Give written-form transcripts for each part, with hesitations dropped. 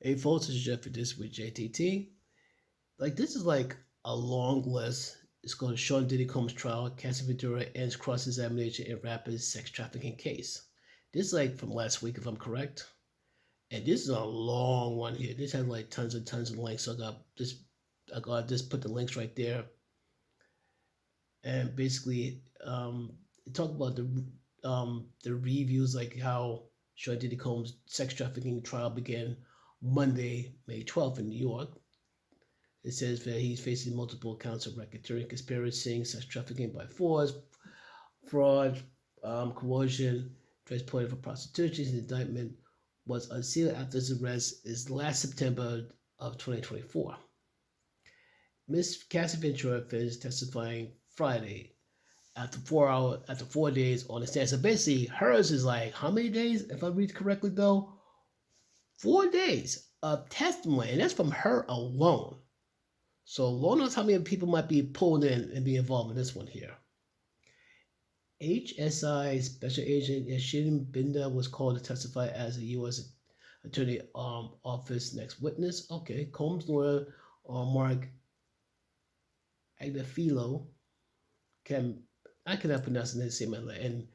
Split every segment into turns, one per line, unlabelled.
Hey folks, this is Jeff for This with JTT. Like this is like a long list. It's called Sean Diddy Combs trial. Cassie Ventura ends cross-examination in rapper's sex trafficking case. This is like from last week, if I'm correct. And this is a long one here. This has like tons and tons of links. So I got just put the links right there. And basically, talk about the reviews, like how Sean Diddy Combs sex trafficking trial began Monday, May 12th in New York. It says that he's facing multiple counts of racketeering, conspiracy, sex trafficking by force, fraud, coercion, transporting for prostitution. His indictment was unsealed after his arrest is last September of 2024. Ms. Cassie Ventura finished testifying Friday after 4 days on the stand. So basically, hers is like how many days? If I read correctly, though, 4 days of testimony, and that's from her alone. So Lord knows how many people might be pulled in and be involved in this one here. HSI Special Agent Yashin Binda was called to testify as a U.S. Attorney Office next witness. Okay, Combs lawyer Mark Agafilo I cannot pronounce the name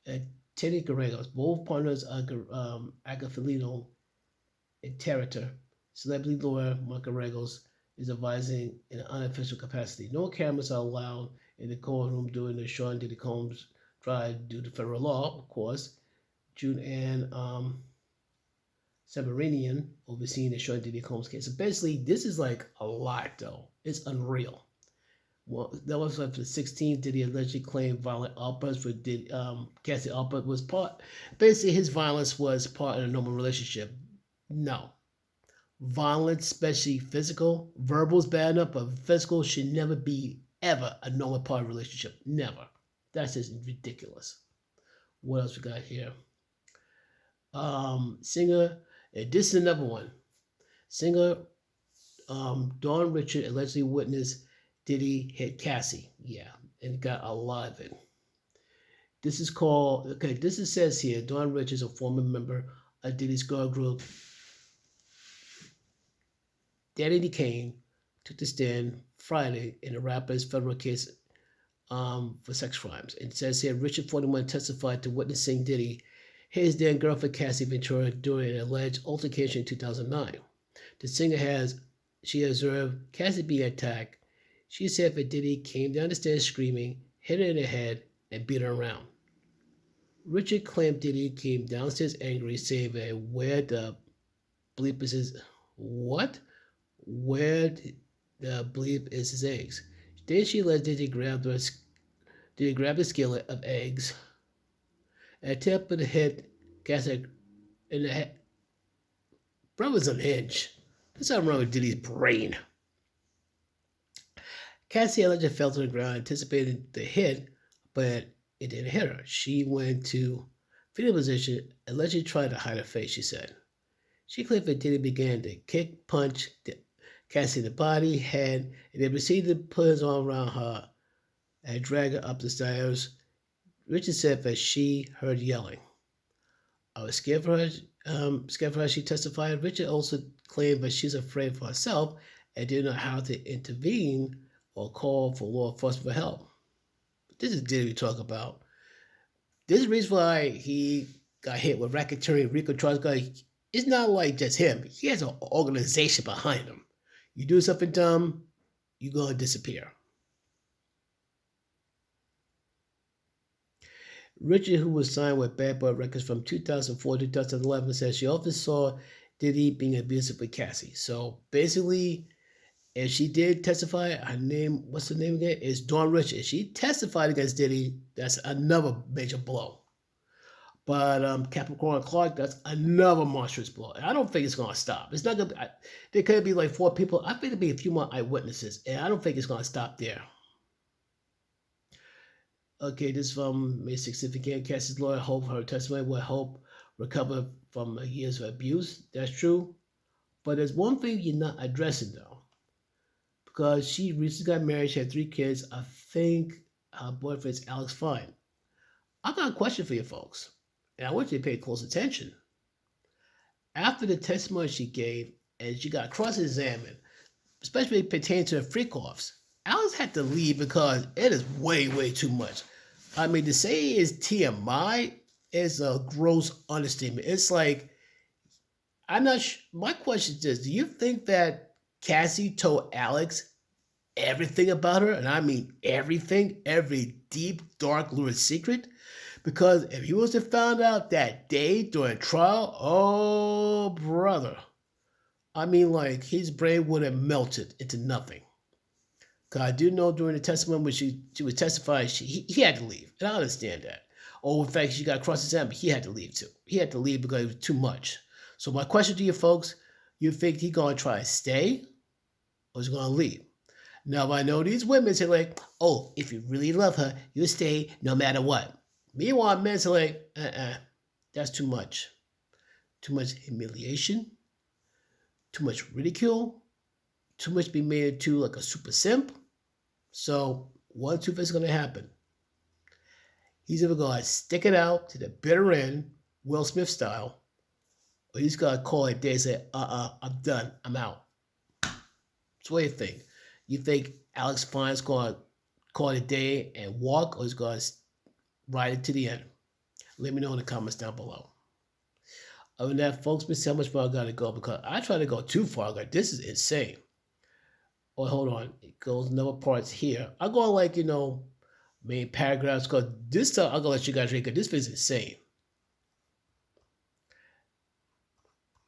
and Teddy Garregos, both partners are Agafilino and Territor. Celebrity lawyer Mark Garregos is advising in an unofficial capacity. No cameras are allowed in the courtroom during the Sean Diddy Combs trial due to federal law, of course. June Ann Severinian overseeing the Sean Diddy Combs case. So basically, this is like a lot, though. It's unreal. Well, that was like the 16th. Diddy allegedly claimed violent outbursts for Cassie outburst was part. Basically, his violence was part of a normal relationship. No, violence, especially physical, verbal is bad enough, but physical should never be ever a normal part of a relationship. Never. That's just ridiculous. What else we got here? Singer, and this is another one. Singer Dawn Richard allegedly witnessed Diddy hit Cassie. Yeah, and got a lot of it. This is called, okay, this is says here, Dawn Richards, a former member of Diddy's girl group, Danny Kane, took the stand Friday in the rapper's federal case for sex crimes. And it says here, Richard 41 testified to witnessing Diddy hit his then girlfriend Cassie Ventura during an alleged altercation in 2009. The singer she observed Cassie being attacked. She said that Diddy came down the stairs screaming, hit her in the head, and beat her around. Richard claimed Diddy came downstairs angry, saying that where the bleep is his what? Where the bleep is his eggs? Then she let Diddy grab the skillet of eggs and attempted to hit Cassie in the head. Brother's unhinged. There's something wrong with Diddy's brain. Cassie allegedly fell to the ground, anticipating the hit, but it didn't hit her. She went to fetal position, allegedly tried to hide her face, she said. She claimed that Diddy began to kick, punch Cassie in the body, head, and then proceeded to put his arm around her and drag her up the stairs. Richard said that she heard yelling. I was scared for her, she testified. Richard also claimed that she's afraid for herself and didn't know how to intervene or call for law enforcement for help. This is Diddy we talk about. This is the reason why he got hit with racketeering, RICO charges. It's not like just him. He has an organization behind him. You do something dumb, you're going to disappear. Richard, who was signed with Bad Boy Records from 2004 to 2011, says she often saw Diddy being abusive with Cassie. So basically, if she did testify, her name, what's her name again? Is Dawn Richard. If she testified against Diddy, that's another major blow. But Capricorn Clark, that's another monstrous blow. And I don't think it's going to stop. It's not going to. There could be like 4 people. I think there'll be a few more eyewitnesses, and I don't think it's going to stop there. Okay, this is from May 16th again. Cassie's lawyer hope her testimony will help recover from years of abuse. That's true. But there's one thing you're not addressing, though. Because she recently got married, she had 3 kids. I think her boyfriend's Alex Fine. I got a question for you folks, and I want you to pay close attention. After after the testimony she gave, and she got cross-examined, especially pertaining to the freak-offs, Alex had to leave because it is way, way too much. I mean, to say it's TMI is a gross understatement. It's like, I'm not my question is this: do you think that Cassie told Alex everything about her? And I mean everything, every deep, dark, lurid secret? Because if he was to find out that day during trial, oh brother, I mean, like his brain would have melted into nothing. Because I do know during the testimony when she was testifying, he had to leave, and I understand that. Or in fact, she got cross-examined, he had to leave too. He had to leave because it was too much. So my question to you folks: you think he gonna try to stay, or is he gonna leave? Now I know these women say like, "Oh, if you really love her, you'll stay no matter what." Meanwhile, men say like, that's too much. Too much humiliation, too much ridicule, too much being made into like a super simp. So one, two things gonna happen. He's either gonna stick it out to the bitter end, Will Smith style, or he's gonna call it a day and say, I'm done, I'm out. So what do you think? You think Alex Fine's gonna call it a day and walk, or he's gonna ride it to the end? Let me know in the comments down below. Other than that, folks, let's see how much more I gotta go because I try to go too far. Like, this is insane. Oh, hold on. It goes another parts here. I'll go on like, main paragraphs because this time I'll go let you guys read because this is insane.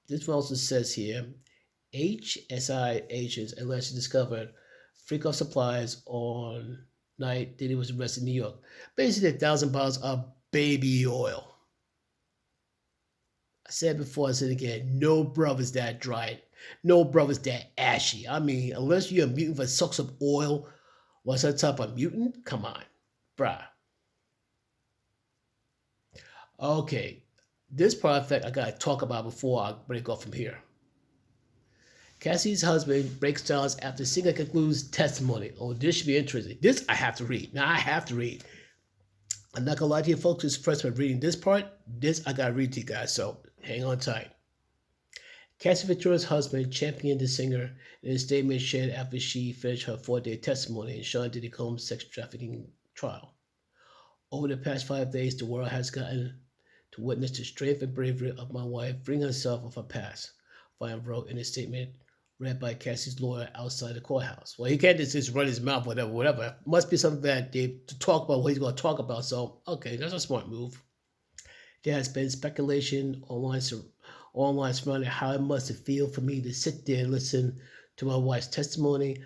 This one also says here, HSI agents allegedly discovered freak-off supplies on night Diddy was arrested in New York. Basically 1,000 bottles of baby oil. I said before, I said again, no brother's that dry. No brother's that ashy. I mean, unless you're a mutant that sucks up oil, what's that type of mutant? Come on, bruh. Okay, this part of fact I gotta talk about before I break off from here. Cassie's husband breaks down after singer concludes testimony. Oh, this should be interesting. This I have to read. Now I have to read. I'm not gonna lie to you folks, this is the first time reading this part. This I gotta read to you guys, so hang on tight. Cassie Ventura's husband championed the singer in a statement shared after she finished her 4-day testimony in Sean Diddy Combs' sex trafficking trial. Over the past 5 days, the world has gotten to witness the strength and bravery of my wife freeing herself of her past, Fine wrote in a statement read by Cassie's lawyer outside the courthouse. Well, he can't just run his mouth, whatever. It must be something that they to talk about what he's going to talk about. So, okay, that's a smart move. There has been speculation online surrounding how it must feel for me to sit there and listen to my wife's testimony.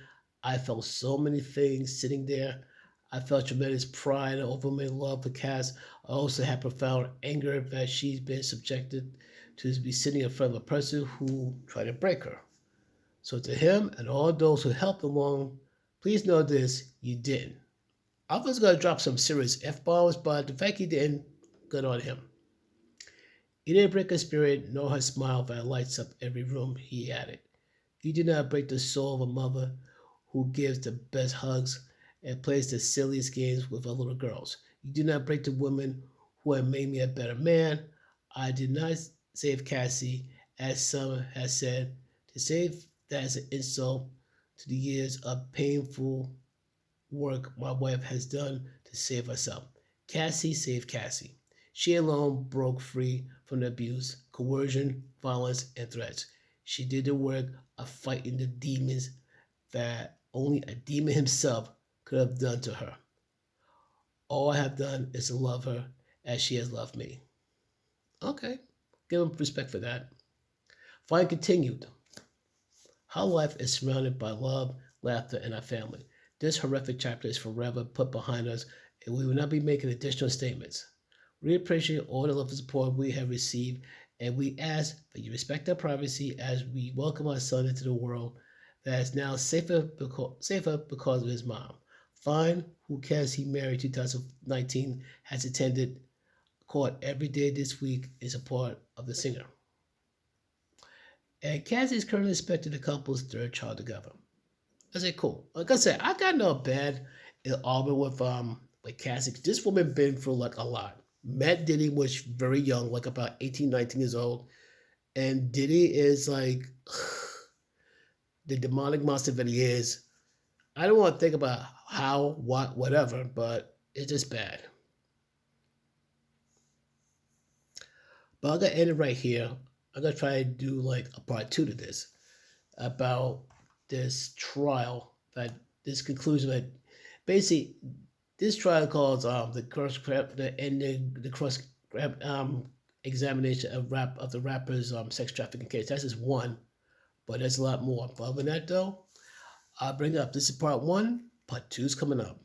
I felt so many things sitting there. I felt tremendous pride and overwhelming love for Cass. I also had profound anger that she's been subjected to be sitting in front of a person who tried to break her. So to him and all those who helped along, please know this, you didn't. I was going to drop some serious F-bombs, but the fact he didn't, good on him. You didn't break her spirit, nor her smile that lights up every room, he added. You did not break the soul of a mother who gives the best hugs and plays the silliest games with her little girls. You did not break the woman who had made me a better man. I did not save Cassie, as some has said, to save that as an insult to the years of painful work my wife has done to save herself. Cassie saved Cassie. She alone broke free from the abuse, coercion, violence, and threats. She did the work of fighting the demons that only a demon himself could have done to her. All I have done is to love her as she has loved me. Okay, give him respect for that. Fine continued. Her life is surrounded by love, laughter, and our family. This horrific chapter is forever put behind us, and we will not be making additional statements. We appreciate all the love and support we have received, and we ask that you respect our privacy as we welcome our son into the world that is now safer because of his mom. Fine, who Cassie married in 2019, has attended court every day this week, is a part of the singer. And Cassie is currently expecting the couple's third child together. I say, cool. Like I said, I got no bad argument with Cassie. This woman been through like a lot. Met Diddy was very young, like about 18, 19 years old. And Diddy is like the demonic monster that he is. I don't want to think about how, what, whatever, but it's just bad. But I'm gonna end it right here. I'm gonna try to do like a part two to this about this trial that this conclusion that basically this trial calls the cross the cross examination of the rapper's sex trafficking case. That's just one, but there's a lot more. But other than that though, I'll bring it up. This is part one. Part two is coming up.